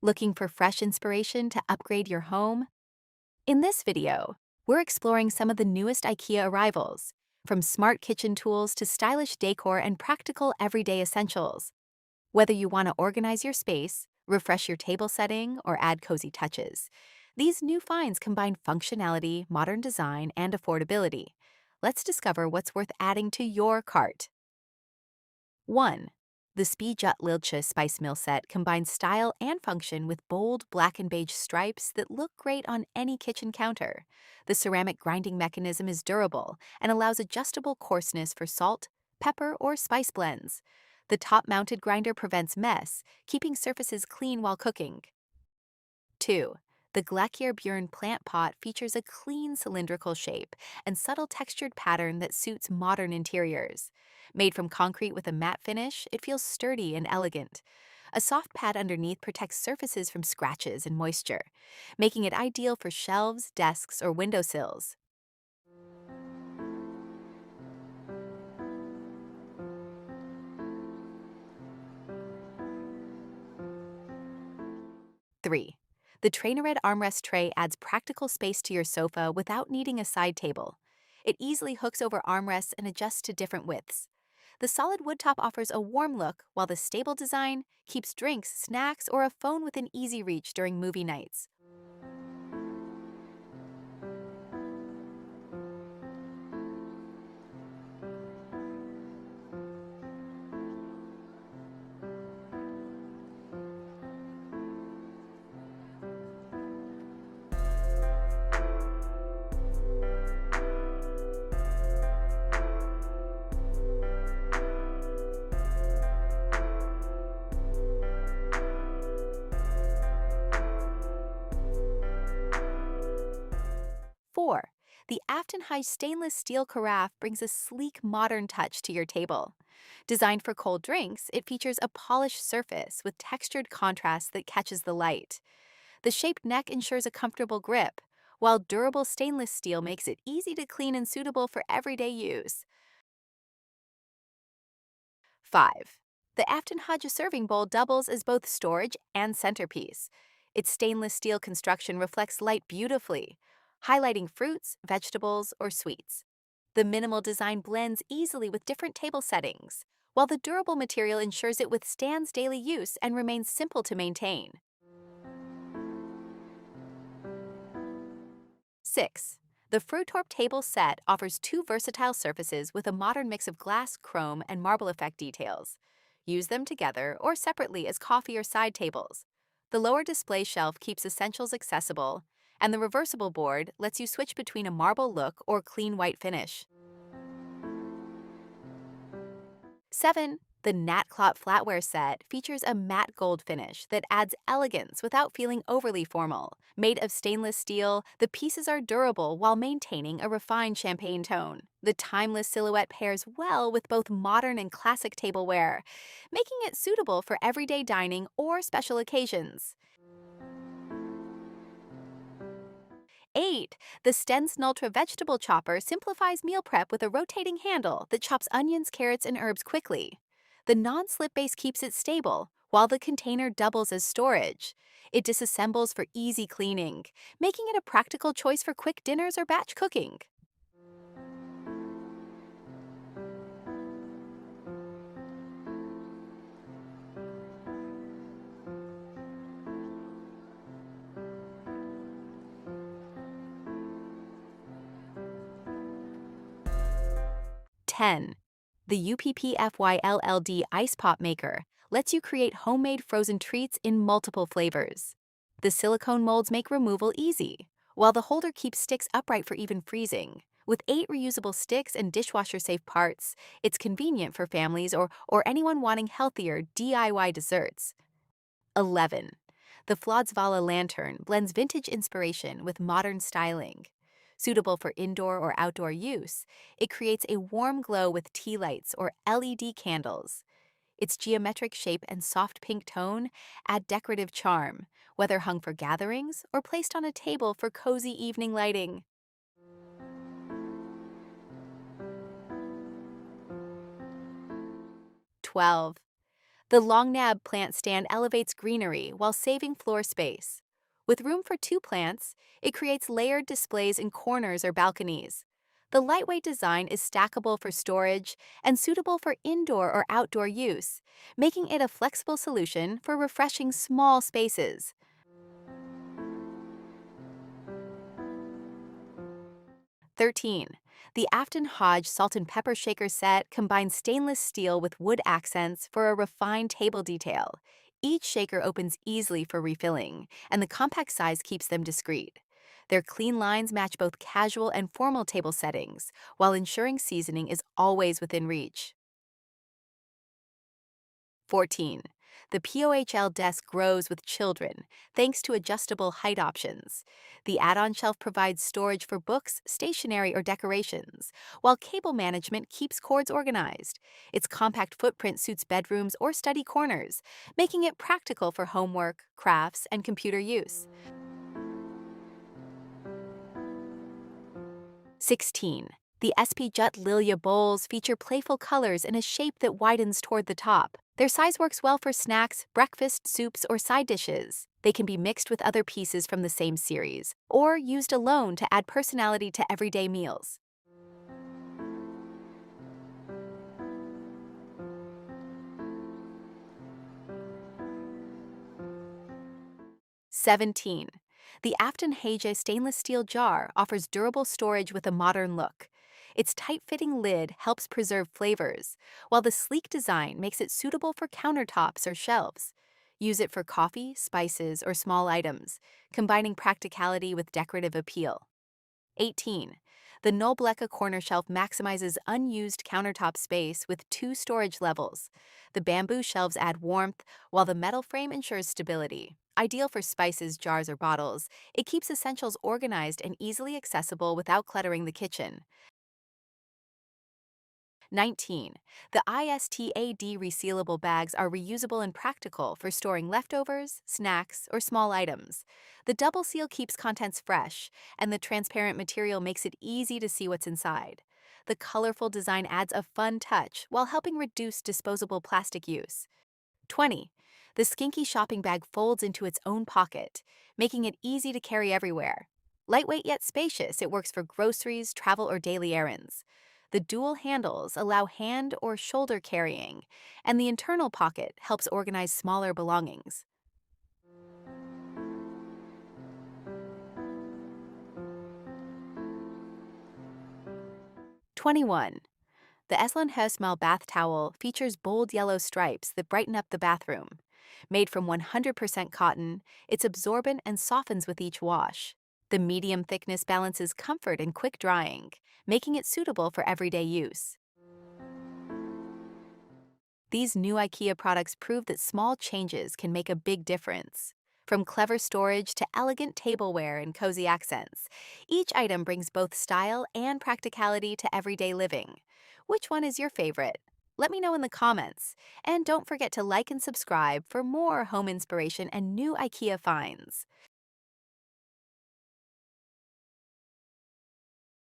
Looking for fresh inspiration to upgrade your home? In this video, we're exploring some of the newest IKEA arrivals, from smart kitchen tools to stylish decor and practical everyday essentials. Whether you want to organize your space, refresh your table setting, or add cozy touches, these new finds combine functionality, modern design, and affordability. Let's discover what's worth adding to your cart. 1. The SPJUTLILJA Spice Mill Set combines style and function with bold black and beige stripes that look great on any kitchen counter. The ceramic grinding mechanism is durable and allows adjustable coarseness for salt, pepper, or spice blends. The top-mounted grinder prevents mess, keeping surfaces clean while cooking. 2. The GLACIÄRBJÖRN plant pot features a clean cylindrical shape and subtle textured pattern that suits modern interiors. Made from concrete with a matte finish, it feels sturdy and elegant. A soft pad underneath protects surfaces from scratches and moisture, making it ideal for shelves, desks, or windowsills. 3. The TRANERED armrest tray adds practical space to your sofa without needing a side table. It easily hooks over armrests and adjusts to different widths. The solid wood top offers a warm look, while the stable design keeps drinks, snacks, or a phone within easy reach during movie nights. 4. The AFTONHAJ stainless steel carafe brings a sleek, modern touch to your table. Designed for cold drinks, it features a polished surface with textured contrast that catches the light. The shaped neck ensures a comfortable grip, while durable stainless steel makes it easy to clean and suitable for everyday use. 5. The AFTONHAJ serving bowl doubles as both storage and centerpiece. Its stainless steel construction reflects light beautifully, highlighting fruits, vegetables, or sweets. The minimal design blends easily with different table settings, while the durable material ensures it withstands daily use and remains simple to maintain. 6. The FRÖTORP table set offers two versatile surfaces with a modern mix of glass, chrome, and marble effect details. Use them together or separately as coffee or side tables. The lower display shelf keeps essentials accessible, and the reversible board lets you switch between a marble look or clean white finish. 7. The NATTKLOT flatware set features a matte gold finish that adds elegance without feeling overly formal. Made of stainless steel, the pieces are durable while maintaining a refined champagne tone. The timeless silhouette pairs well with both modern and classic tableware, making it suitable for everyday dining or special occasions. 8. The STENSNULTRA vegetable chopper simplifies meal prep with a rotating handle that chops onions, carrots, and herbs quickly. The non-slip base keeps it stable, while the container doubles as storage. It disassembles for easy cleaning, making it a practical choice for quick dinners or batch cooking. 10. The UPPFYLLD Ice Pop Maker lets you create homemade frozen treats in multiple flavors. The silicone molds make removal easy, while the holder keeps sticks upright for even freezing. With 8 reusable sticks and dishwasher-safe parts, it's convenient for families or anyone wanting healthier DIY desserts. 11. The FLODSVALA lantern blends vintage inspiration with modern styling. Suitable for indoor or outdoor use, it creates a warm glow with tea lights or LED candles. Its geometric shape and soft pink tone add decorative charm, whether hung for gatherings or placed on a table for cozy evening lighting. 12. The long nab plant stand elevates greenery while saving floor space. With room for two plants, it creates layered displays in corners or balconies. The lightweight design is stackable for storage and suitable for indoor or outdoor use, making it a flexible solution for refreshing small spaces. 13. The AFTONHAJ salt and pepper shaker set combines stainless steel with wood accents for a refined table detail. Each shaker opens easily for refilling, and the compact size keeps them discreet. Their clean lines match both casual and formal table settings, while ensuring seasoning is always within reach. 14. The POHL desk grows with children thanks to adjustable height options. The add-on shelf provides storage for books, stationery, or decorations, while cable management keeps cords organized. Its compact footprint suits bedrooms or study corners, making it practical for homework, crafts, and computer use. 16. The SPJUTLILJA bowls feature playful colors in a shape that widens toward the top. Their size works well for snacks, breakfast, soups, or side dishes. They can be mixed with other pieces from the same series, or used alone to add personality to everyday meals. 17. The AFTONHAJ stainless steel jar offers durable storage with a modern look. Its tight-fitting lid helps preserve flavors, while the sleek design makes it suitable for countertops or shelves. Use it for coffee, spices, or small items, combining practicality with decorative appeal. 18. The Nobleca corner shelf maximizes unused countertop space with two storage levels. The bamboo shelves add warmth, while the metal frame ensures stability. Ideal for spices, jars, or bottles, it keeps essentials organized and easily accessible without cluttering the kitchen. 19. The ISTAD resealable bags are reusable and practical for storing leftovers, snacks, or small items. The double seal keeps contents fresh, and the transparent material makes it easy to see what's inside. The colorful design adds a fun touch while helping reduce disposable plastic use. 20. The Skinky shopping bag folds into its own pocket, making it easy to carry everywhere. Lightweight yet spacious, it works for groceries, travel, or daily errands. The dual handles allow hand or shoulder carrying, and the internal pocket helps organize smaller belongings. 21. The SPJUTLILJA bath towel features bold yellow stripes that brighten up the bathroom. Made from 100% cotton, it's absorbent and softens with each wash. The medium thickness balances comfort and quick drying, making it suitable for everyday use. These new IKEA products prove that small changes can make a big difference. From clever storage to elegant tableware and cozy accents, each item brings both style and practicality to everyday living. Which one is your favorite? Let me know in the comments. And don't forget to like and subscribe for more home inspiration and new IKEA finds.